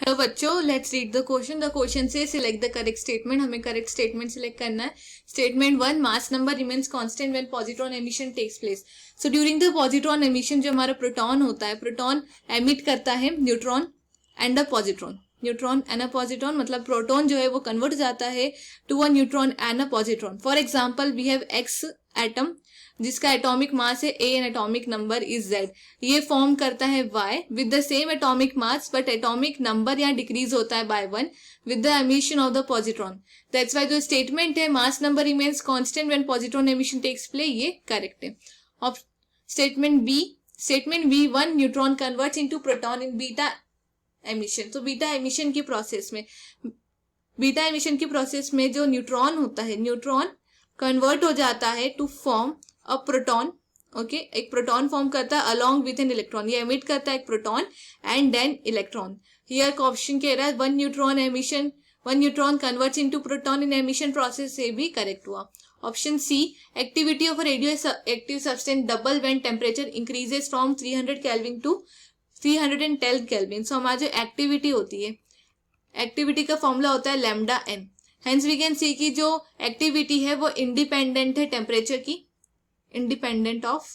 Hello बच्चों, let's read the question. The question से select the correct statement. हमें correct statement select करना है। Statement 1, mass number remains constant when positron emission takes place. So during the positron emission जो हमारा proton होता है, proton emit करता है neutron and a positron. Neutron and a positron मतलब प्रोटॉन जो है वो कन्वर्ट जाता है to a neutron and a positron. For example we have x atom जिसका एटॉमिक मास है A and atomic number is Z। ये फॉर्म करता है Y with the same atomic mass but atomic number यहाँ decrease होता है by 1 with the emission of the positron. That's why जो statement है mass number remains constant when positron emission takes place, ये correct है। और statement B 1 neutron converts into proton in beta emission. तो beta emission की process में जो neutron होता है, न्यूट्रॉन कन्वर्ट हो जाता है to form a proton. Okay, एक प्रोटॉन फॉर्म करता है अलॉन्ग विथ एन इलेक्ट्रॉन। ये एमिट करता है एक proton and then electron. Here का ऑप्शन कह रहा है one neutron converts into proton in emission process, से भी करेक्ट हुआ। Option C, activity of radioactive substance double when temperature increases from 300 kelvin to 310 kelvin. So हमारी जो activity होती है, एक्टिविटी का फॉर्मूला होता है lambda N. Hence we can see की जो एक्टिविटी है वो इंडिपेंडेंट है टेम्परेचर की, independent of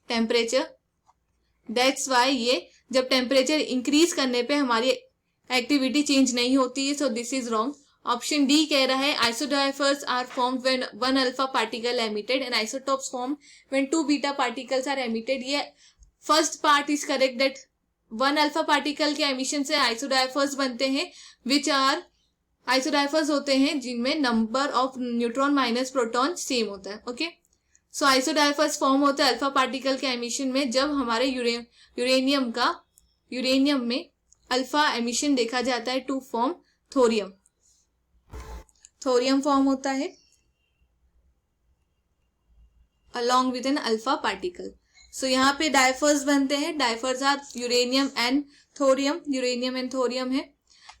temperature. That's why ये जब टेम्परेचर इंक्रीज करने पे हमारी एक्टिविटी चेंज नहीं होती है। So this is wrong. Option D कह रहा है isodiaphers are formed when 1 alpha particle emitted and isotopes form when 2 beta particles are emitted. ये first part is correct, that 1 alpha particle के एमिशन से isodiaphers बनते हैं, विच आर आइसोडाइफर्स होते हैं जिनमें number of neutron minus proton same होता है। ओके, सो आइसोडाइफर्स फॉर्म होता है अल्फा पार्टिकल के एमिशन में जब हमारे यूरेनियम में अल्फा एमिशन देखा जाता है to form thorium. Thorium form होता है along with an alpha particle. So यहाँ पे डाइफर्स बनते हैं। Diaphers are uranium and thorium है।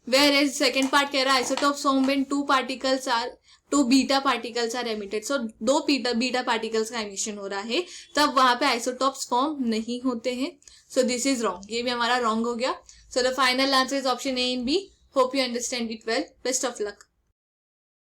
वेयर एज सेकेंड पार्ट कह रहा है isotopes form when 2 beta particles are emitted. So 2 beta particles का एमिशन हो रहा है, तब वहां पे आइसोटोप्स फॉर्म नहीं होते हैं। सो दिस इज रॉन्ग, ये भी हमारा रॉन्ग हो गया। So the final answer is option A and B. Hope you understand it well. Best of luck.